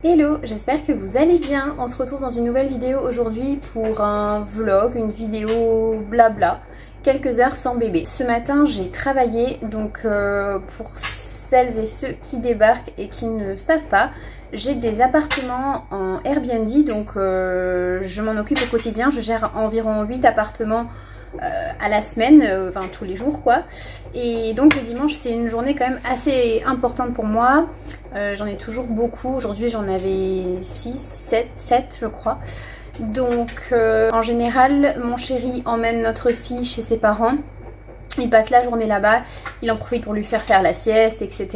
Hello, j'espère que vous allez bien. On se retrouve dans une nouvelle vidéo aujourd'hui pour un vlog, une vidéo blabla, quelques heures sans bébé. Ce matin j'ai travaillé, donc pour celles et ceux qui débarquent et qui ne savent pas, j'ai des appartements en Airbnb, donc je m'en occupe au quotidien. Je gère environ 8 appartements à la semaine, enfin tous les jours quoi. Et donc le dimanche c'est une journée quand même assez importante pour moi. J'en ai toujours beaucoup. Aujourd'hui j'en avais 6, 7 je crois. Donc en général mon chéri emmène notre fille chez ses parents. Il passe la journée là-bas, il en profite pour lui faire la sieste, etc.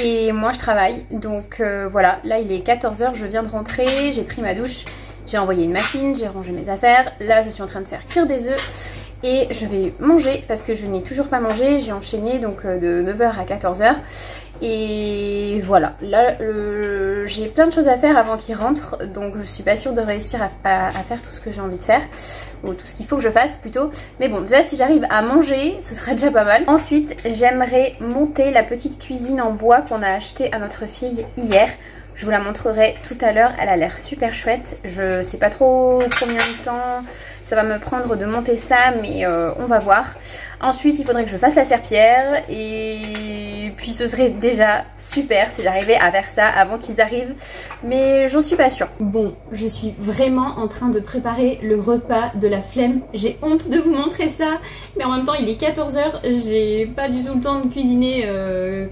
Et moi je travaille, donc voilà, là il est 14 h, je viens de rentrer, j'ai pris ma douche, j'ai envoyé une machine, j'ai rangé mes affaires. Là je suis en train de faire cuire des œufs et je vais manger parce que je n'ai toujours pas mangé. J'ai enchaîné donc de 9 h à 14 h. Et voilà, là j'ai plein de choses à faire avant qu'il rentre, donc je suis pas sûre de réussir à faire tout ce que j'ai envie de faire, ou tout ce qu'il faut que je fasse plutôt. Mais bon, déjà si j'arrive à manger, ce sera déjà pas mal. Ensuite, j'aimerais monter la petite cuisine en bois qu'on a acheté à notre fille hier. Je vous la montrerai tout à l'heure, elle a l'air super chouette. Je sais pas trop combien de temps ça va me prendre de monter ça, mais on va voir. Ensuite, il faudrait que je fasse la serpillière et puis ce serait déjà super si j'arrivais à faire ça avant qu'ils arrivent, mais j'en suis pas sûre. Bon, je suis vraiment en train de préparer le repas de la flemme. J'ai honte de vous montrer ça, mais en même temps il est 14 h, j'ai pas du tout le temps de cuisiner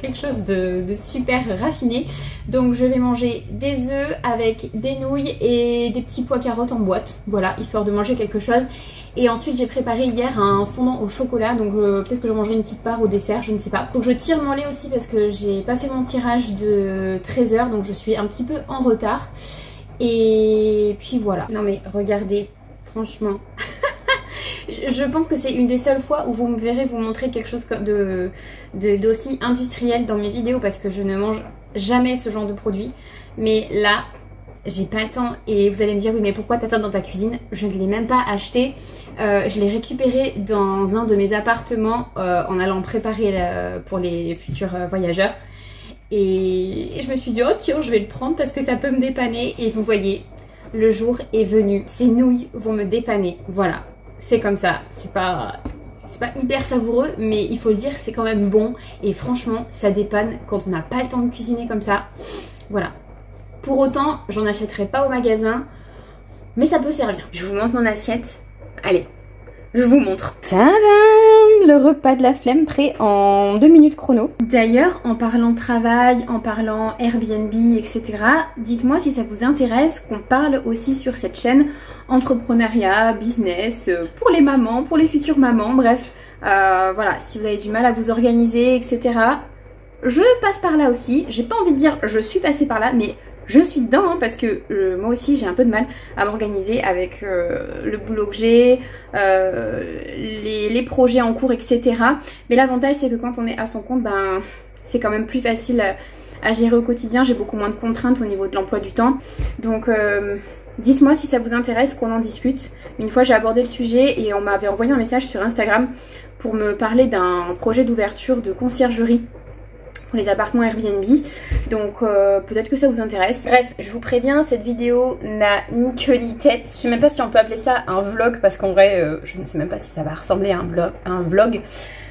quelque chose de super raffiné. Donc je vais manger des œufs avec des nouilles et des petits pois carottes en boîte, voilà, histoire de manger quelque chose. Et ensuite j'ai préparé hier un fondant au chocolat, donc peut-être que je mangerai une petite part au dessert, je ne sais pas. Faut que je tire mon lait aussi parce que j'ai pas fait mon tirage de 13 h, donc je suis un petit peu en retard. Et puis voilà. Non mais regardez, franchement. Je pense que c'est une des seules fois où vous me verrez vous montrer quelque chose d'aussi industriel dans mes vidéos, parce que je ne mange jamais ce genre de produit. Mais là, j'ai pas le temps et vous allez me dire oui mais pourquoi t'as ça dans ta cuisine? Je ne l'ai même pas acheté, je l'ai récupéré dans un de mes appartements en allant préparer pour les futurs voyageurs. Et je me suis dit oh tiens, je vais le prendre parce que ça peut me dépanner. Et vous voyez, le jour est venu, ces nouilles vont me dépanner, voilà. C'est comme ça, c'est pas hyper savoureux, mais il faut le dire, c'est quand même bon. Et franchement, ça dépanne quand on n'a pas le temps de cuisiner comme ça. Voilà. Pour autant, j'en achèterai pas au magasin, mais ça peut servir. Je vous montre mon assiette. Allez, je vous montre. Tadam! Le repas de la flemme prêt en 2 minutes chrono. D'ailleurs, en parlant travail, en parlant Airbnb, etc., dites-moi si ça vous intéresse qu'on parle aussi sur cette chaîne entrepreneuriat, business, pour les mamans, pour les futures mamans, bref. Voilà, si vous avez du mal à vous organiser, etc., je passe par là aussi. J'ai pas envie de dire je suis passée par là, mais je suis dedans hein, parce que moi aussi j'ai un peu de mal à m'organiser avec le boulot que j'ai, les projets en cours, etc. Mais l'avantage c'est que quand on est à son compte, ben, c'est quand même plus facile à gérer au quotidien. J'ai beaucoup moins de contraintes au niveau de l'emploi du temps. Donc dites-moi si ça vous intéresse qu'on en discute. Une fois j'ai abordé le sujet et on m'avait envoyé un message sur Instagram pour me parler d'un projet d'ouverture de conciergerie pour les appartements Airbnb, donc peut-être que ça vous intéresse. Bref, je vous préviens, cette vidéo n'a ni queue ni tête. Je sais même pas si on peut appeler ça un vlog parce qu'en vrai je ne sais même pas si ça va ressembler à un vlog.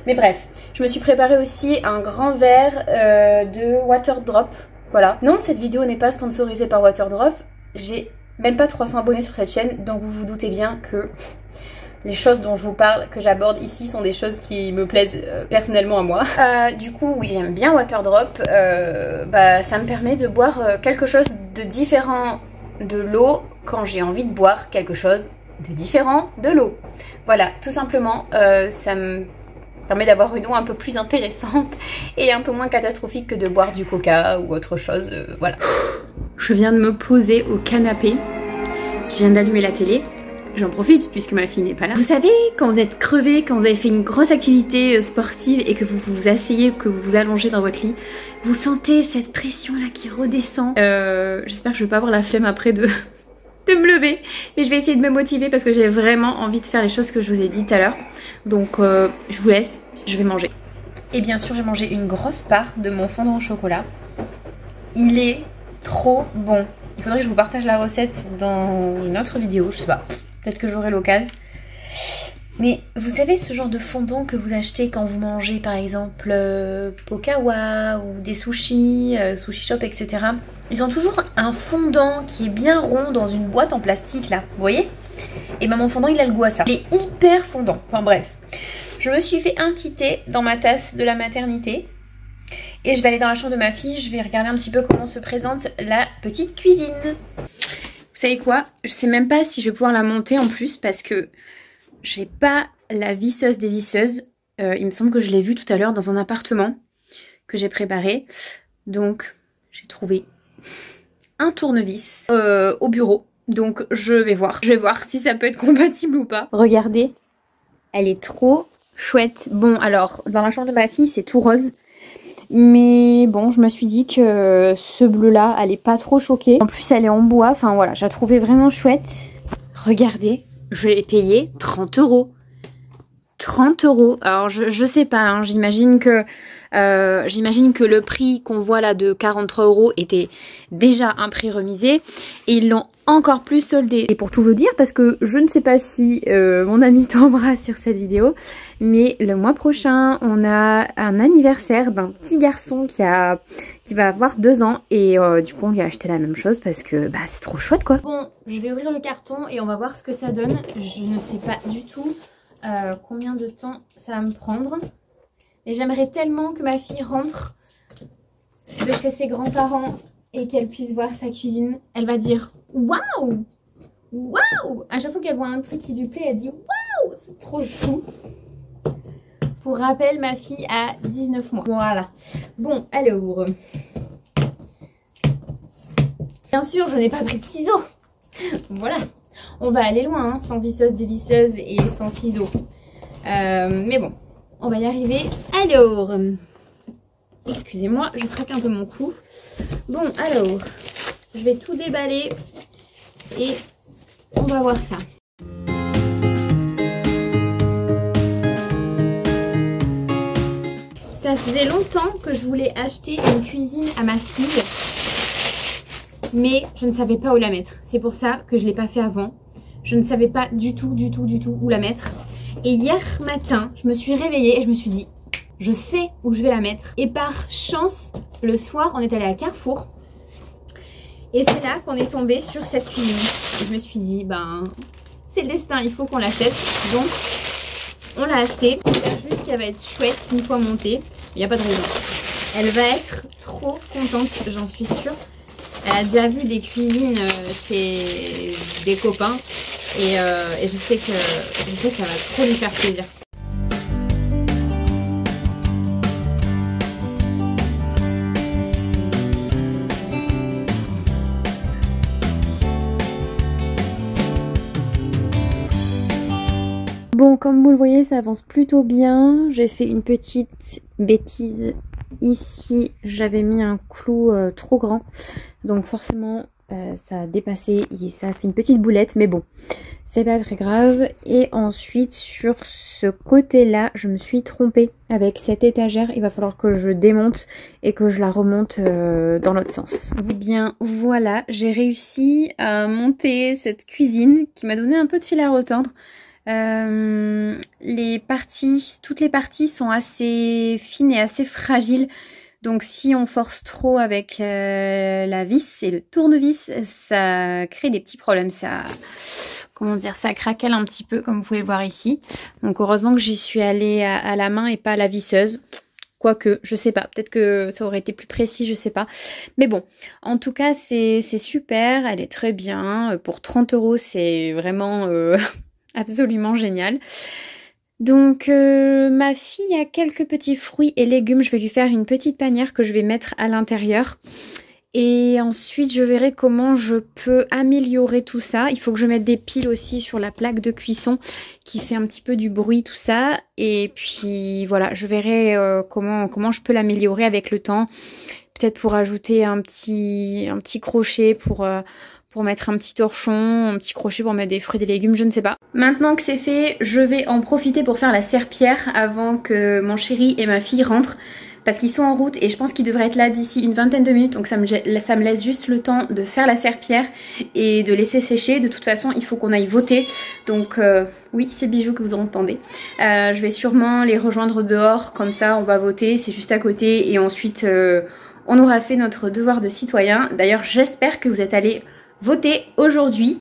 Mais bref, je me suis préparé aussi un grand verre de Waterdrop. Voilà. Non, cette vidéo n'est pas sponsorisée par Waterdrop. J'ai même pas 300 abonnés sur cette chaîne, donc vous vous doutez bien que les choses dont je vous parle, que j'aborde ici, sont des choses qui me plaisent personnellement à moi. Du coup, oui, j'aime bien Waterdrop. Ça me permet de boire quelque chose de différent de l'eau quand j'ai envie de boire quelque chose de différent de l'eau. Voilà, tout simplement, ça me permet d'avoir une eau un peu plus intéressante et un peu moins catastrophique que de boire du coca ou autre chose. Voilà. Je viens de me poser au canapé. Je viens d'allumer la télé. J'en profite puisque ma fille n'est pas là. Vous savez, quand vous êtes crevé, quand vous avez fait une grosse activité sportive et que vous vous asseyez, que vous vous allongez dans votre lit, vous sentez cette pression là qui redescend. J'espère que je vais pas avoir la flemme après de me lever. Mais je vais essayer de me motiver parce que j'ai vraiment envie de faire les choses que je vous ai dit tout à l'heure. Donc je vous laisse, je vais manger. Et bien sûr j'ai mangé une grosse part de mon fondant au chocolat. Il est trop bon. Il faudrait que je vous partage la recette dans une autre vidéo, je sais pas, peut-être que j'aurai l'occasion. Mais vous savez ce genre de fondant que vous achetez quand vous mangez par exemple Pokawa ou des sushis, sushi shop, etc. Ils ont toujours un fondant qui est bien rond dans une boîte en plastique là, vous voyez? Et ben mon fondant il a le goût à ça. Il est hyper fondant, enfin bref. Je me suis fait un petit thé dans ma tasse de la maternité. Et je vais aller dans la chambre de ma fille, je vais regarder un petit peu comment se présente la petite cuisine. Vous savez quoi? Je sais même pas si je vais pouvoir la monter en plus parce que j'ai pas la visseuse des visseuses. Il me semble que je l'ai vue tout à l'heure dans un appartement que j'ai préparé. Donc j'ai trouvé un tournevis au bureau. Donc je vais voir si ça peut être compatible ou pas. Regardez, elle est trop chouette. Bon alors dans la chambre de ma fille c'est tout rose. Mais bon, je me suis dit que ce bleu-là allait pas trop choquer. En plus, elle est en bois. Enfin voilà, je la trouvais vraiment chouette. Regardez, je l'ai payé 30 €. 30 €. Alors, je sais pas, hein, j'imagine que le prix qu'on voit là de 43 € était déjà un prix remisé. Et ils l'ont encore plus soldé. Et pour tout vous dire, parce que je ne sais pas si mon ami tombera sur cette vidéo, mais le mois prochain, on a un anniversaire d'un petit garçon qui va avoir 2 ans. Et du coup, on lui a acheté la même chose parce que bah, c'est trop chouette quoi. Bon, je vais ouvrir le carton et on va voir ce que ça donne. Je ne sais pas du tout combien de temps ça va me prendre. Et j'aimerais tellement que ma fille rentre de chez ses grands-parents et qu'elle puisse voir sa cuisine. Elle va dire waouh, waouh. À chaque fois qu'elle voit un truc qui lui plaît, elle dit waouh, c'est trop chou. Pour rappel, ma fille a 19 mois. Voilà. Bon, alors. Bien sûr, je n'ai pas pris de ciseaux. Voilà. On va aller loin, hein, sans visseuse, dévisseuse et sans ciseaux. Mais bon, on va y arriver. Alors, excusez-moi, je craque un peu mon cou. Bon, alors, je vais tout déballer et on va voir ça. Ça faisait longtemps que je voulais acheter une cuisine à ma fille, mais je ne savais pas où la mettre. C'est pour ça que je ne l'ai pas fait avant. Je ne savais pas du tout où la mettre. Et hier matin, je me suis réveillée et je me suis dit, je sais où je vais la mettre. Et par chance, le soir, on est allé à Carrefour. Et c'est là qu'on est tombé sur cette cuisine. Et je me suis dit, ben, c'est le destin, il faut qu'on l'achète. Donc, on l'a achetée. J'espère juste qu'elle va être chouette une fois montée. Il n'y a pas de raison. Elle va être trop contente, j'en suis sûre. Elle a déjà vu des cuisines chez des copains. Et je sais que ça va trop lui faire plaisir. Bon, comme vous le voyez, ça avance plutôt bien. J'ai fait une petite bêtise. Ici, j'avais mis un clou trop grand. Donc forcément, ça a dépassé et ça a fait une petite boulette. Mais bon, c'est pas très grave. Et ensuite, sur ce côté-là, je me suis trompée avec cette étagère. Il va falloir que je démonte et que je la remonte dans l'autre sens. Eh bien, voilà, j'ai réussi à monter cette cuisine qui m'a donné un peu de fil à retordre. Toutes les parties sont assez fines et assez fragiles. Donc si on force trop avec la vis et le tournevis, ça crée des petits problèmes. Ça craquelle un petit peu comme vous pouvez le voir ici. Donc heureusement que j'y suis allée à la main et pas à la visseuse. Quoique, je sais pas, peut-être que ça aurait été plus précis, je sais pas. Mais bon, en tout cas, c'est super, elle est très bien. Pour 30 €, c'est vraiment absolument génial. Donc ma fille a quelques petits fruits et légumes. Je vais lui faire une petite panière que je vais mettre à l'intérieur. Et ensuite je verrai comment je peux améliorer tout ça. Il faut que je mette des piles aussi sur la plaque de cuisson qui fait un petit peu du bruit, tout ça. Et puis voilà, je verrai comment je peux l'améliorer avec le temps. Peut-être pour ajouter un petit crochet pour mettre un petit torchon, un petit crochet pour mettre des fruits et des légumes, je ne sais pas. Maintenant que c'est fait, je vais en profiter pour faire la serpillière avant que mon chéri et ma fille rentrent. parce qu'ils sont en route et je pense qu'ils devraient être là d'ici une vingtaine de minutes, donc ça me laisse juste le temps de faire la serpillière et de laisser sécher. De toute façon il faut qu'on aille voter, donc oui, c'est Bijou que vous entendez. Je vais sûrement les rejoindre dehors, comme ça on va voter, c'est juste à côté et ensuite on aura fait notre devoir de citoyen. D'ailleurs j'espère que vous êtes allés voter aujourd'hui.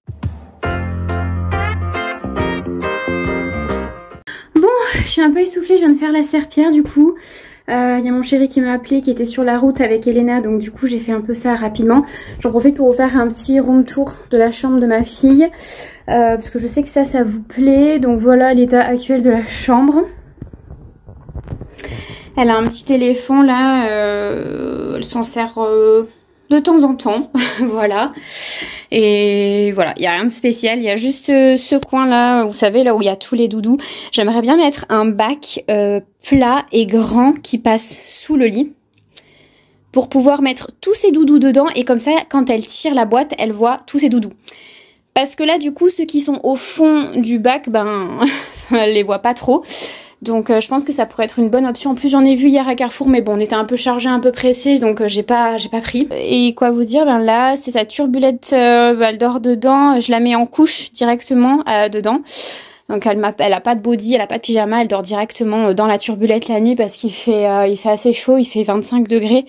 Bon, je suis un peu essoufflée, je viens de faire la serpillière du coup. Il y a mon chéri qui m'a appelé, qui était sur la route avec Elena, donc du coup j'ai fait un peu ça rapidement. J'en profite pour vous faire un petit room tour de la chambre de ma fille, parce que je sais que ça vous plaît. Donc voilà l'état actuel de la chambre. Elle a un petit éléphant là, elle s'en sert de temps en temps, voilà. Et voilà, il n'y a rien de spécial, il y a juste ce coin là, vous savez, là où il y a tous les doudous. J'aimerais bien mettre un bac plat et grand qui passe sous le lit pour pouvoir mettre tous ces doudous dedans et comme ça, quand elle tire la boîte, elle voit tous ces doudous. Parce que là, du coup, ceux qui sont au fond du bac, ben, elle les voit pas trop. Donc je pense que ça pourrait être une bonne option. En plus j'en ai vu hier à Carrefour, mais bon on était un peu chargé, un peu pressé, donc j'ai pas pris. Et quoi vous dire, ben là c'est sa turbulette, elle dort dedans, je la mets en couche directement dedans. Donc elle a pas de body, elle a pas de pyjama, elle dort directement dans la turbulette la nuit parce qu'il fait assez chaud, il fait 25 degrés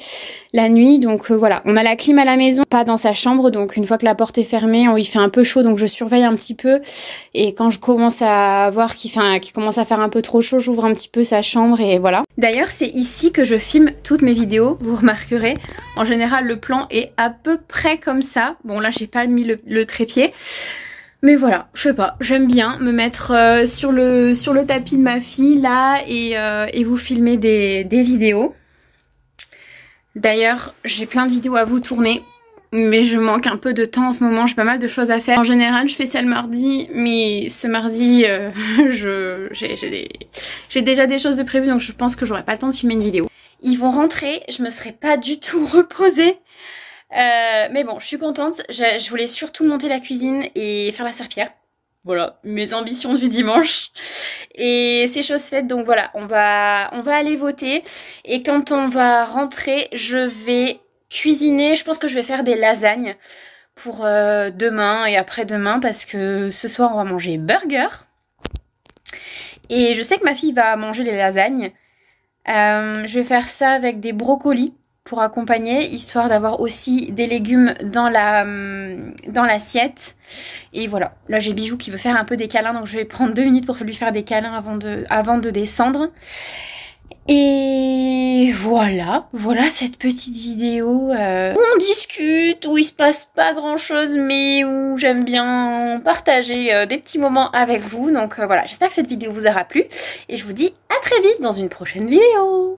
la nuit. Donc voilà, on a la clim à la maison, pas dans sa chambre, donc une fois que la porte est fermée, il fait un peu chaud, donc je surveille un petit peu. Et quand je commence à voir qu'il commence à faire un peu trop chaud, j'ouvre un petit peu sa chambre et voilà. D'ailleurs c'est ici que je filme toutes mes vidéos, vous remarquerez. En général le plan est à peu près comme ça. Bon là j'ai pas mis le trépied. Mais voilà, je sais pas, j'aime bien me mettre sur le tapis de ma fille là et vous filmer des vidéos. D'ailleurs, j'ai plein de vidéos à vous tourner, mais je manque un peu de temps en ce moment, j'ai pas mal de choses à faire. En général, je fais ça le mardi, mais ce mardi, j'ai déjà des choses de prévues, donc je pense que j'aurai pas le temps de filmer une vidéo. Ils vont rentrer, je me serai pas du tout reposée. Mais bon, je suis contente. Je voulais surtout monter la cuisine et faire la serpillière. Voilà, mes ambitions du dimanche. Et c'est chose faite, donc voilà, on va aller voter. Et quand on va rentrer, je vais cuisiner. Je pense que je vais faire des lasagnes pour demain et après-demain parce que ce soir on va manger burger. Et je sais que ma fille va manger les lasagnes. Je vais faire ça avec des brocolis pour accompagner, histoire d'avoir aussi des légumes dans l'assiette. Et voilà, là j'ai Bijou qui veut faire un peu des câlins, donc je vais prendre 2 minutes pour lui faire des câlins avant de descendre. Et voilà cette petite vidéo où on discute, où il se passe pas grand chose, mais où j'aime bien partager des petits moments avec vous. Donc voilà, j'espère que cette vidéo vous aura plu, et je vous dis à très vite dans une prochaine vidéo.